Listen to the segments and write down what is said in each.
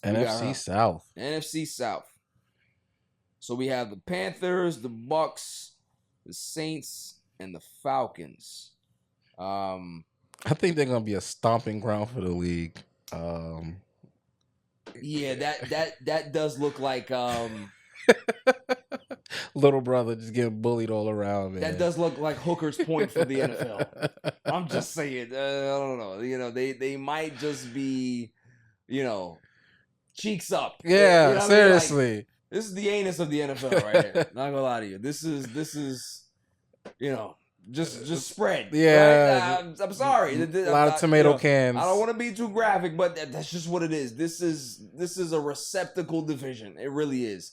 NFC South. NFC South. So we have the Panthers, the Bucs, the Saints, and the Falcons. I think they're gonna be a stomping ground for the league. Yeah, that does look like Little brother just getting bullied all around, man. that does look like Hooker's Point for the NFL. I'm just saying. I don't know. You know, they might just be, you know, cheeks up. Yeah, you know seriously. I mean? Like, this is the anus of the NFL right here. Not gonna lie to you. This is, you know, just spread. Yeah, right? I'm sorry. A lot of tomato cans. I don't want to be too graphic, but that's just what it is. This is a receptacle division. It really is.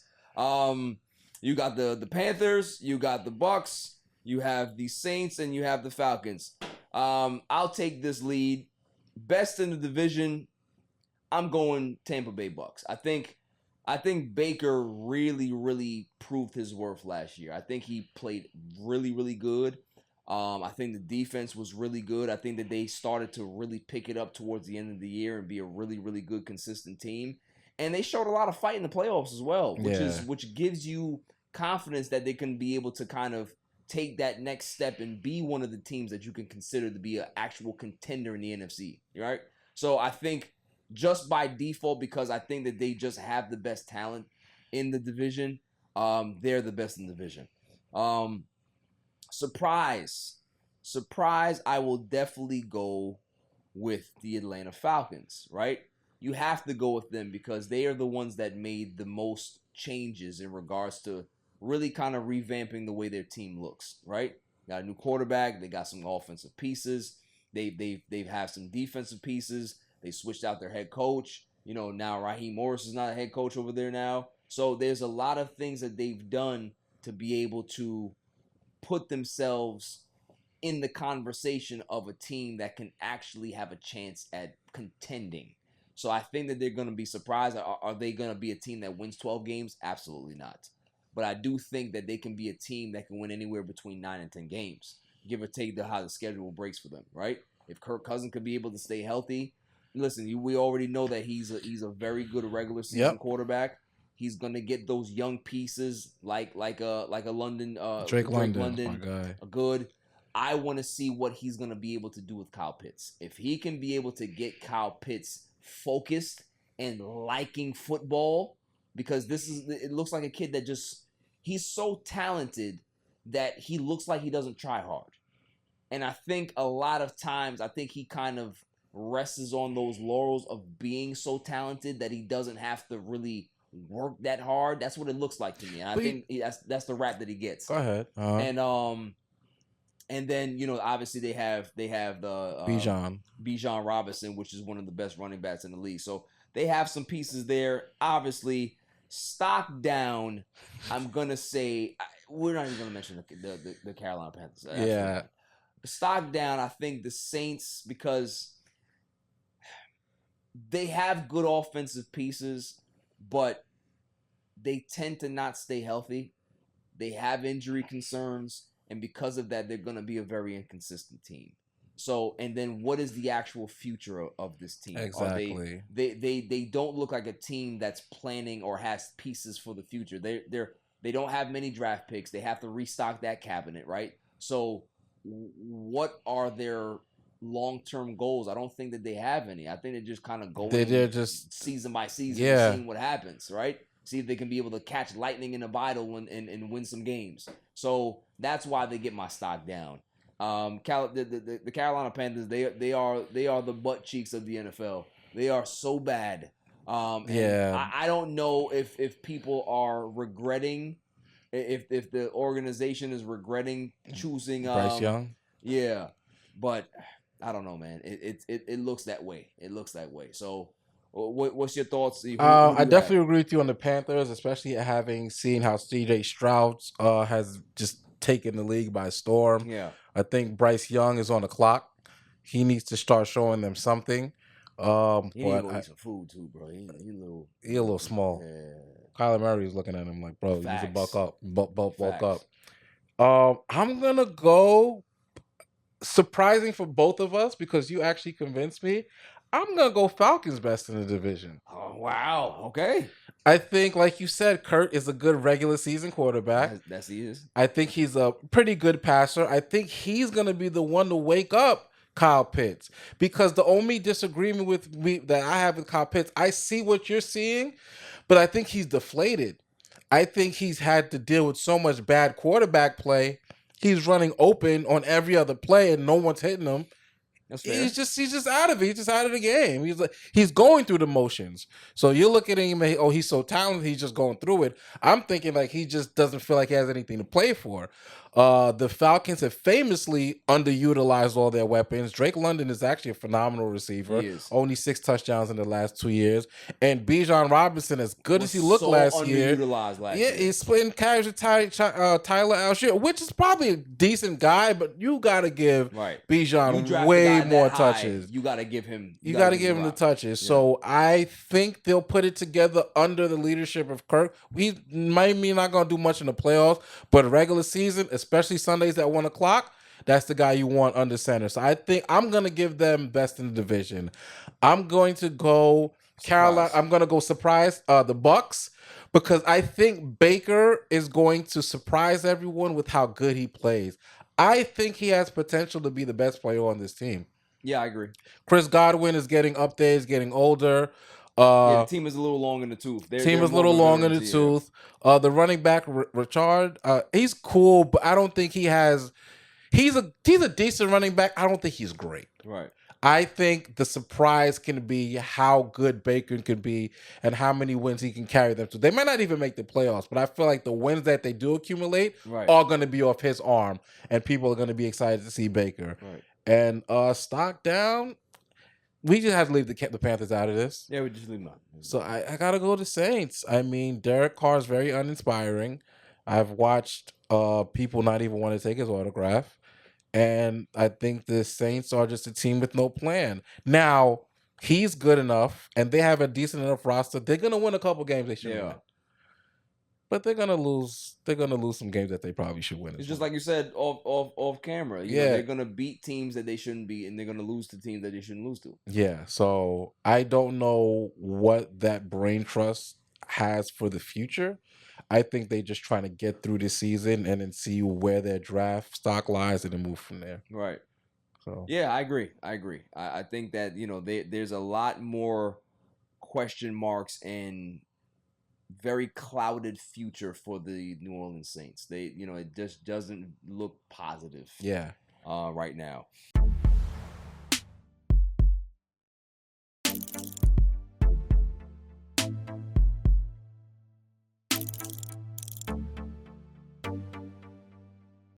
You got the Panthers, you got the Bucs, you have the Saints, and you have the Falcons. I'll take this lead. Best in the division, I'm going Tampa Bay Bucs. I think Baker really proved his worth last year. I think he played really good. I think the defense was really good. I think that they started to really pick it up towards the end of the year and be a really good consistent team. And they showed a lot of fight in the playoffs as well, which gives you confidence that they can be able to kind of take that next step and be one of the teams that you can consider to be an actual contender in the NFC. Right? So I think just by default, because I think that they just have the best talent in the division, they're the best in the division. Surprise, I will definitely go with the Atlanta Falcons, right? You have to go with them because they are the ones that made the most changes in regards to really kind of revamping the way their team looks, right? Got a new quarterback, they got some offensive pieces, they have some defensive pieces. They switched out their head coach. You know, now Raheem Morris is not a head coach over there now. So there's a lot of things that they've done to be able to put themselves in the conversation of a team that can actually have a chance at contending. So I think that they're going to be surprised. Are they going to be a team that wins 12 games? Absolutely not. But I do think that they can be a team that can win anywhere between 9 and 10 games, give or take how the schedule breaks for them, right? If Kirk Cousins could be able to stay healthy, listen, we already know that he's a very good regular season quarterback. He's gonna get those young pieces like a London Drake London, my guy. Good. I want to see what he's gonna be able to do with Kyle Pitts. If he can be able to get Kyle Pitts focused and liking football, because it looks like a kid that he's so talented that he looks like he doesn't try hard. And I think a lot of times he kind of rests on those laurels of being so talented that he doesn't have to really work that hard. That's what it looks like to me. And I think that's the rap that he gets. Go ahead. And then, you know, obviously they have the Bijan Robinson, which is one of the best running backs in the league. So they have some pieces there. Obviously, stock down. I'm gonna say we're not even gonna mention the Carolina Panthers. Yeah. Stock down. I think the Saints, because they have good offensive pieces, but they tend to not stay healthy. They have injury concerns, and because of that, they're going to be a very inconsistent team. So, and then what is the actual future of this team? Exactly. They don't look like a team that's planning or has pieces for the future. They don't have many draft picks. They have to restock that cabinet, right? So, what are their long-term goals? I don't think that they have any. I think they're just kind of going they're just season by season and seeing what happens, right? See if they can be able to catch lightning in a bottle and win some games. So that's why they get my stock down. The Carolina Panthers, they are the butt cheeks of the NFL. They are so bad. I don't know if people are regretting, if the organization is regretting choosing Bryce Young. Yeah, but I don't know, man. It looks that way. It looks that way. So, what's your thoughts? Who I definitely agree with you on the Panthers, especially having seen how C.J. Stroud has just taken the league by storm. Yeah, I think Bryce Young is on the clock. He needs to start showing them something. He needs to go eat some food too, bro. He a little small. Yeah. Kyler Murray is looking at him like, bro, you need to bulk up. Bulk up. I'm going to go surprising for both of us because you actually convinced me. I'm gonna go Falcons best in the division. Oh wow. Okay. I think, like you said, Kurt is a good regular season quarterback. That's he is. I think he's a pretty good passer. I think he's gonna be the one to wake up Kyle Pitts, because the only disagreement with me that I have with Kyle Pitts, I see what you're seeing, but I think he's deflated. I think he's had to deal with so much bad quarterback play. He's running open on every other play and no one's hitting him. That's fair. He's just out of it. He's just out of the game. He's going through the motions. So you're looking at him and he's so talented, he's just going through it. I'm thinking like he just doesn't feel like he has anything to play for. The Falcons have famously underutilized all their weapons. Drake London is actually a phenomenal receiver. He is. Only 6 touchdowns in the last 2 years. And Bijan Robinson, as good as he looked last year, he's splitting carries with Tyler Algier, which is probably a decent guy, but you got to give Bijan way more touches. You got to give him. You got to give him the touches. Yeah. So I think they'll put it together under the leadership of Kirk. We might be not going to do much in the playoffs, but regular season, especially Sundays at 1:00, that's the guy you want under center. So I think I'm going to give them best in the division. I'm going to go Carolina. I'm going to go surprise the Bucs, because I think Baker is going to surprise everyone with how good he plays. I think he has potential to be the best player on this team. Yeah, I agree. Chris Godwin is getting up there. He's getting older. The team is a little long in the tooth. Team is a little long in the tooth. The running back, Richard, he's cool, but I don't think he has... He's a decent running back. I don't think he's great. Right. I think the surprise can be how good Baker can be and how many wins he can carry them to. They might not even make the playoffs, but I feel like the wins that they do accumulate are going to be off his arm, and people are going to be excited to see Baker. Right. And stock down, we just have to leave the Panthers out of this. Yeah, we just leave them out. So I got to go to Saints. I mean, Derek Carr is very uninspiring. I've watched people not even want to take his autograph. And I think the Saints are just a team with no plan. Now, he's good enough, and they have a decent enough roster. They're going to win a couple games they should win. But they're gonna lose. They're gonna lose some games that they probably should win. It's just like you said off camera. You know, they're gonna beat teams that they shouldn't beat, and they're gonna lose to teams that they shouldn't lose to. Yeah. So I don't know what that brain trust has for the future. I think they just trying to get through this season and then see where their draft stock lies and then move from there. Right. So yeah, I agree. I think that there's a lot more question marks and very clouded future for the New Orleans Saints. It just doesn't look positive. Yeah. Right now.